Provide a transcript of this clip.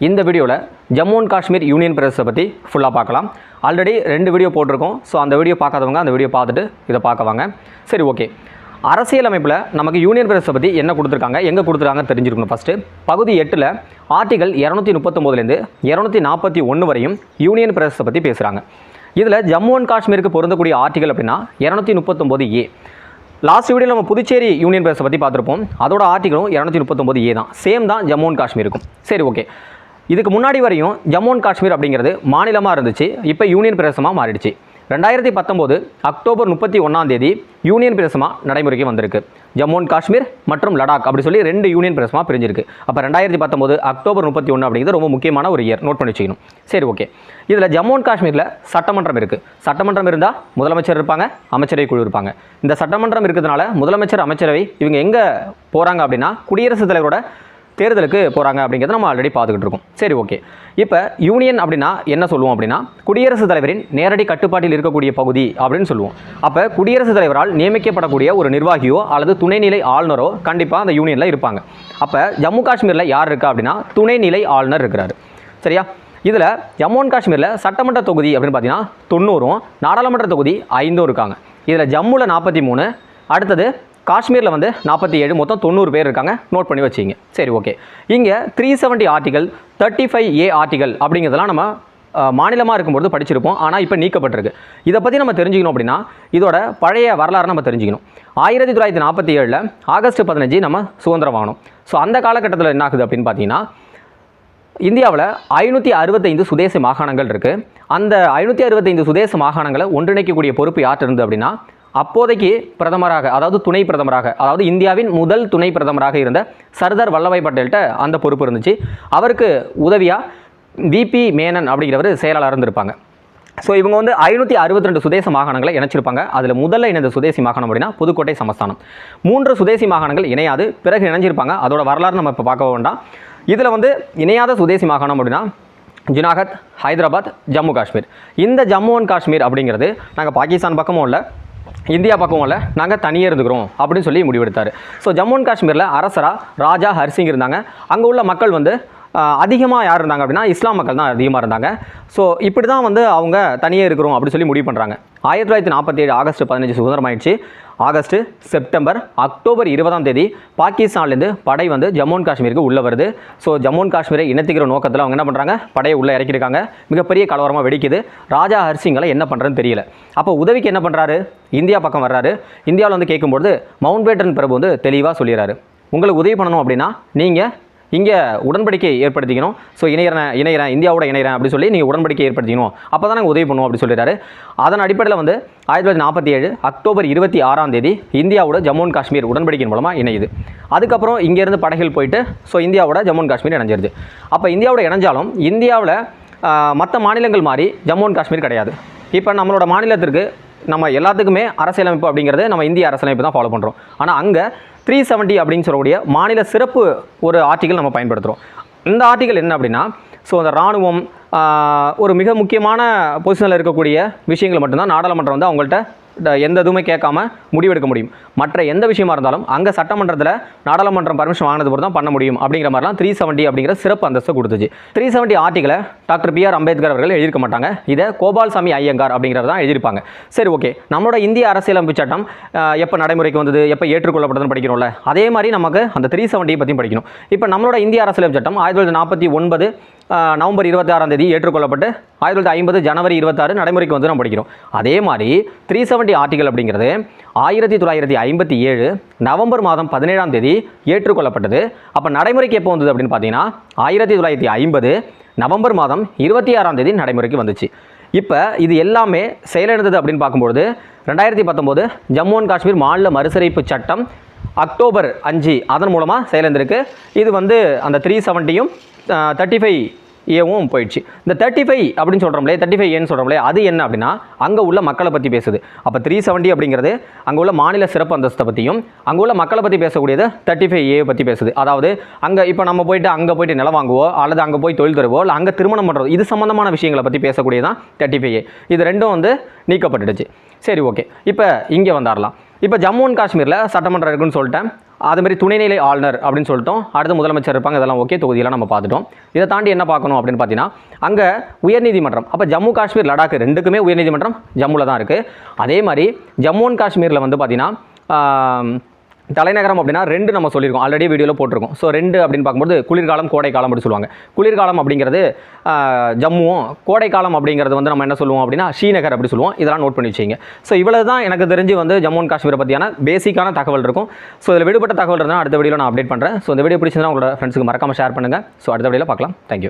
இந்த வீடியோவில் Jammu and Kashmir union பிரதேசத்தை பற்றி ஃபுல்லாக பார்க்கலாம். ஆல்ரெடி 2 வீடியோ போட்டிருக்கோம். ஸோ அந்த வீடியோ பார்க்காதவங்க அந்த வீடியோ பார்த்துட்டு இதை பார்க்க வாங்க. சரி, ஓகே. அரசியலமைப்பில் நமக்கு யூனியன் பிரதேசத்தை பற்றி என்ன கொடுத்துருக்காங்க, எங்கே கொடுத்துருக்காங்க தெரிஞ்சிருக்கணும். ஃபஸ்ட்டு பகுதி 8ல் ஆர்டிகல் 239லேருந்து 241 வரையும் யூனியன் பிரதேசத்தை பற்றி பேசுகிறாங்க. இதில் ஜம்மு அண்ட் காஷ்மீருக்கு பொருந்தக்கூடிய ஆர்டிகல் அப்படின்னா 239A. லாஸ்ட் வீடியோவில் நம்ம புதுச்சேரி யூனியன் பிரதேசத்தை பற்றி பார்த்துருப்போம். அதோட ஆர்டிகளும் 239A தான், சேம் தான் ஜம்மு அண்ட் காஷ்மீருக்கும். சரி, ஓகே. இதுக்கு முன்னாடி வரையும் ஜம்மு அண்ட் காஷ்மீர் அப்படிங்கிறது மாநிலமாக இருந்துச்சு. இப்போ யூனியன் பிரதேசமாக மாறிடுச்சு. 2019 அக்டோபர் 31 யூனியன் பிரதேசமாக நடைமுறைக்கு வந்திருக்கு. ஜம்மு அண்ட் காஷ்மீர் மற்றும் லடாக் அப்படி சொல்லி 2 யூனியன் பிரதேசமாக பிரிஞ்சிருக்கு. அப்போ 2019 அக்டோபர் 31 அப்படிங்கிறது ரொம்ப முக்கியமான ஒரு இயர், நோட் பண்ணி வச்சுக்கணும். சரி, ஓகே. இதில் ஜம்மு அண்ட் காஷ்மீரில் சட்டமன்றம் இருக்குது. சட்டமன்றம் இருந்தால் முதலமைச்சர் இருப்பாங்க, அமைச்சரவை குழு இருப்பாங்க. இந்த சட்டமன்றம் இருக்கிறதுனால முதலமைச்சர், அமைச்சரவை இவங்க எங்கே போகிறாங்க அப்படின்னா குடியரசுத் தலைவரோட தேர்தலுக்கு போகிறாங்க அப்படிங்கிறத நம்ம ஆல்ரெடி பார்த்துக்கிட்டு இருக்கோம். சரி, ஓகே. இப்போ யூனியன் அப்படின்னா என்ன சொல்லுவோம் அப்படின்னா குடியரசுத் தலைவரின் நேரடி கட்டுப்பாட்டில் இருக்கக்கூடிய பகுதி அப்படின்னு சொல்லுவோம். அப்போ குடியரசுத் தலைவரால் நியமிக்கப்படக்கூடிய ஒரு நிர்வாகியோ அல்லது துணைநிலை ஆளுநரோ கண்டிப்பாக அந்த யூனியனில் இருப்பாங்க. அப்போ ஜம்மு காஷ்மீரில் யார் இருக்கா அப்படின்னா துணைநிலை ஆளுநர் இருக்கிறாரு. சரியா? இதில் ஜம்மு அண்ட் காஷ்மீரில் சட்டமன்ற தொகுதி அப்படின்னு பார்த்தீங்கன்னா 90, நாடாளுமன்ற தொகுதி 5 இருக்காங்க. இதில் ஜம்முவில் 43, அடுத்தது காஷ்மீரில் 47, மொத்தம் 90 பேர் இருக்காங்க. நோட் பண்ணி வச்சிங்க. சரி, ஓகே. இங்கே 370 ஆர்டிகல், 35A ஆர்டிகல் அப்படிங்கிறதெல்லாம் நம்ம மாநிலமாக இருக்கும்போது படிச்சிருப்போம். ஆனால் இப்போ நீக்கப்பட்டிருக்கு. இதை பற்றி நம்ம தெரிஞ்சுக்கணும் அப்படின்னா இதோட பழைய வரலாறு நம்ம தெரிஞ்சுக்கணும். 1947 ஆகஸ்ட் 15 நம்ம சுதந்திரம் வாங்கணும். ஸோ அந்த காலகட்டத்தில் என்ன ஆகுது அப்படின்னு பார்த்தீங்கன்னா இந்தியாவில் 565 சுதேச மாகாணங்கள் இருக்குது. அந்த 565 சுதேச மாகாணங்களை ஒன்றிணைக்கக்கூடிய பொறுப்பு யார்கிட்ட இருந்து அப்படின்னா அப்போதைக்கு பிரதமராக, அதாவது துணை பிரதமராக, அதாவது இந்தியாவின் முதல் துணை பிரதமராக இருந்த சர்தார் வல்லபாய் பட்டேல்கிட்ட அந்த பொறுப்பு இருந்துச்சு. அவருக்கு உதவியாக VP மேனன் அப்படிங்கிறவர் செயலாளர் இருந்திருப்பாங்க. ஸோ இவங்க 562 சுதேச மாகாணங்களை இணைச்சிருப்பாங்க. அதில் முதல்ல இணைந்த சுதேசி மாகாணம் அப்படின்னா புதுக்கோட்டை சமஸ்தானம். 3 சுதேசி மாகாணங்கள் இணையாது பிறகு இணைஞ்சிருப்பாங்க. அதோட வரலாறு நம்ம இப்போ பார்க்க வேண்டாம். இதில் இணையாத சுதேசி மாகாணம் அப்படின்னா ஜுனாகத், ஹைதராபாத், ஜம்மு காஷ்மீர். இந்த ஜம்மு அண்ட் காஷ்மீர் அப்படிங்கிறது நாங்கள் பாகிஸ்தான் பக்கமும் இல்லை, இந்தியா பக்கமும் இல்லை, நாங்கள் தனியே இருந்துக்கிறோம் அப்படின்னு சொல்லி முடிவெடுத்தார். ஸோ ஜம்மு அண்ட் காஷ்மீரில் அரசராக ராஜா ஹர்சிங் இருந்தாங்க. அங்கே உள்ள மக்கள் அதிகமாக யார் இருந்தாங்க அப்படின்னா இஸ்லாம் மக்கள் தான் அதிகமாக இருந்தாங்க. ஸோ இப்படி தான் அவங்க தனியே இருக்கிறோம் அப்படின்னு சொல்லி முடிவு பண்ணுறாங்க. 1947 ஆகஸ்ட் 15 சுதந்திரம் ஆயிடுச்சு. ஆகஸ்ட், செப்டம்பர், அக்டோபர் 20 பாகிஸ்தான்லேருந்து படை ஜம்மு அண்ட் காஷ்மீருக்கு உள்ளே வருது. ஸோ ஜம்மு அண்ட் காஷ்மீரை இணைத்துக்கிற நோக்கத்தில் அவங்க என்ன பண்ணுறாங்க, படையை உள்ளே இறக்கியிருக்காங்க. மிகப்பெரிய கலவரமாக வெடிக்குது. ராஜா ஹர்சிங்களை என்ன பண்ணுறதுன்னு தெரியல. அப்போ உதவிக்கு என்ன பண்ணுறாரு, இந்தியா பக்கம் வர்றாரு. இந்தியாவில் கேட்கும்போது மவுண்ட் பேட்டன் பிரபு தெளிவாக சொல்லிடுறாரு, உங்களுக்கு உதவி பண்ணணும் அப்படின்னா நீங்கள் இங்கே உடன்படிக்கை ஏற்படுத்திக்கணும். ஸோ இணைகிறேன் இந்தியாவோட இணைகிறேன் அப்படி சொல்லி நீங்கள் உடன்படிக்கை ஏற்படுத்திக்கணும், அப்போ தான் நாங்கள் உதவி பண்ணுவோம் அப்படி சொல்லிடுறாரு. அதன் அடிப்படையில் 1947 அக்டோபர் 26 இந்தியாவோட ஜம்மு அண்ட் காஷ்மீர் உடன்படிக்கை மூலமாக இணையுது. அதுக்கப்புறம் இங்கேருந்து படைகள் போயிட்டு ஸோ இந்தியாவோட ஜம்மு அண்ட் காஷ்மீர் இணைஞ்சிருது. அப்போ இந்தியாவோட இணைஞ்சாலும் இந்தியாவில் மற்ற மாநிலங்கள் மாதிரி ஜம்மு அண்ட் காஷ்மீர் கிடையாது. இப்போ நம்மளோட மாநிலத்திற்கு நம்ம எல்லாத்துக்குமே அரசியலமைப்பு அப்படிங்கிறது நம்ம இந்திய அரசியலமைப்பு தான் ஃபாலோ பண்ணுறோம். ஆனால் அங்கே 370 அப்படின்னு சொல்லக்கூடிய மாநில சிறப்பு ஒரு ஆர்டிகல் நம்ம பயன்படுத்துகிறோம். இந்த ஆர்டிகல் என்ன அப்படின்னா ஸோ அந்த இராணுவம் ஒரு மிக முக்கியமான பொசிஷனில் இருக்கக்கூடிய விஷயங்கள் மட்டும்தான் நாடாளுமன்றம் அவங்கள்ட்ட எந்த இதுவுமே கேட்காம முடிவெடுக்க முடியும். மற்ற எந்த விஷயமா இருந்தாலும் அங்கே சட்டமன்றத்தில் நாடாளுமன்றம் பர்மிஷன் வாங்கினது போது தான் பண்ண முடியும். அப்படிங்கிற மாதிரிலாம் 370 அப்படிங்கிற சிறப்பு அந்தஸ்து கொடுத்துச்சு. 370 ஆர்டிகளை டாக்டர் BR அம்பேத்கர் அவர்கள் எழுதியிருக்க மாட்டாங்க. இதை கோபால்சாமி ஐயங்கார் அப்படிங்கிறது தான் எழுதியிருப்பாங்க. சரி, ஓகே. நம்மளோட இந்திய அரசியலமைப்பு சட்டம் எப்போ நடைமுறைக்கு வந்தது, எப்போ ஏற்றுக்கொள்ளப்பட்டதுன்னு படிக்கணும்ல, அதே மாதிரி நமக்கு அந்த 370 பற்றியும் படிக்கணும். இப்போ நம்மளோட இந்திய அரசியலமைப்பு சட்டம் 1949 நவம்பர் 26 ஏற்றுக்கொள்ளப்பட்டு 1950 ஜனவரி 26 நடைமுறைக்கு நம்ம படிக்கிறோம். அதே மாதிரி 370 ஆர்டிகல் அப்படிங்கிறது 1957 நவம்பர் மாதம் 17 ஏற்றுக்கொள்ளப்பட்டது. அப்போ நடைமுறைக்கு எப்போ வந்தது அப்படின்னு பார்த்தீங்கன்னா 1950 நவம்பர் மாதம் 26 நடைமுறைக்கு வந்துச்சு. இப்போ இது எல்லாமே செயலிழந்தது அப்படின்னு பார்க்கும்பொழுது 2019 ஜம்மு அண்ட் காஷ்மீர் மாநில மறுசீரமைப்பு சட்டம் அக்டோபர் 5 அதன் மூலமாக செயலிழந்திருக்கு. இது அந்த 370யும் 35Aவும் போயிடுச்சு. இந்த 35 அப்படின்னு சொல்கிறோம்லே, 35Aன்னு சொல்கிறோம்லே, அது என்ன அப்படின்னா அங்கே உள்ள மக்களை பற்றி பேசுது. அப்போ 370 அப்படிங்கிறது அங்கே உள்ள மாநில சிறப்பு அந்தஸ்தை பற்றியும் அங்கே உள்ள மக்களை பற்றி பேசக்கூடியது 35A பற்றி பேசுது. அதாவது அங்கே இப்போ நம்ம அங்கே போயிட்டு நிலம் வாங்குவோ அல்லது அங்கே போய் தொழில் தருவோ இல்லை அங்கே திருமணம் பண்ணுறோம், இது சம்மந்தமான விஷயங்களை பற்றி பேசக்கூடியதான் 35A. இது ரெண்டும் நீக்கப்பட்டுடுச்சு. சரி, ஓகே. இப்போ இங்கே வந்தாரலாம். இப்போ ஜம்மு அண்ட் காஷ்மீரில் சட்டமன்றம் இருக்குன்னு சொல்லிட்டேன். அதுமாதிரி துணைநிலை ஆளுநர் அப்படின்னு சொல்லிட்டோம். அடுத்து முதலமைச்சர் இருப்பாங்க. இதெல்லாம் ஓகே, தொகுதியெல்லாம் நம்ம பார்த்துட்டோம். இதை தாண்டி என்ன பார்க்கணும் அப்படின்னு பார்த்தீங்கன்னா, அங்கே உயர்நீதிமன்றம். அப்போ ஜம்மு காஷ்மீர் லடாக் ரெண்டுக்குமே உயர்நீதிமன்றம் ஜம்முவில் தான் இருக்குது. அதே மாதிரி ஜம்மு அண்ட் காஷ்மீரில் வந்து பார்த்தீங்கன்னா தலைநகரம் அப்படின்னா 2 நம்ம சொல்லியிருக்கோம், ஆல்ரெடி வீடியோவில் போட்டிருக்கோம். ஸோ 2 அப்படின்னு பார்க்கும்போது குளிர்காலம் கோடைக்காலம் அப்படி சொல்லுவாங்க. குளிர்காலம் அப்படிங்கிறது ஜம்முவும், கோடைக்காலம் அப்படிங்கிறது வந்து நம்ம என்ன சொல்லுவோம் அப்படின்னா ஸ்ரீநகர் அப்படி சொல்லுவோம். இதெல்லாம் நோட் பண்ணி வச்சிங்க. ஸோ இவ்வளோ தான் எனக்கு தெரிஞ்சு வந்து ஜம்மு அண்ட் காஷ்மீரை பற்றியான பேசிக்கான தகவல் இருக்கும். ஸோ இதில் விடுபட்ட தகவல் இருந்தால் அடுத்த வீடியோவில் நான் அப்டேட் பண்ணுறேன். ஸோ இந்த வீடியோ பிடிச்சிருந்தா உங்களோட ஃப்ரெண்ட்ஸுக்கு மறக்காமல் ஷேர் பண்ணுங்கள். ஸோ அடுத்த வீடியோவில் பார்க்கலாம். தேங்க்யூ.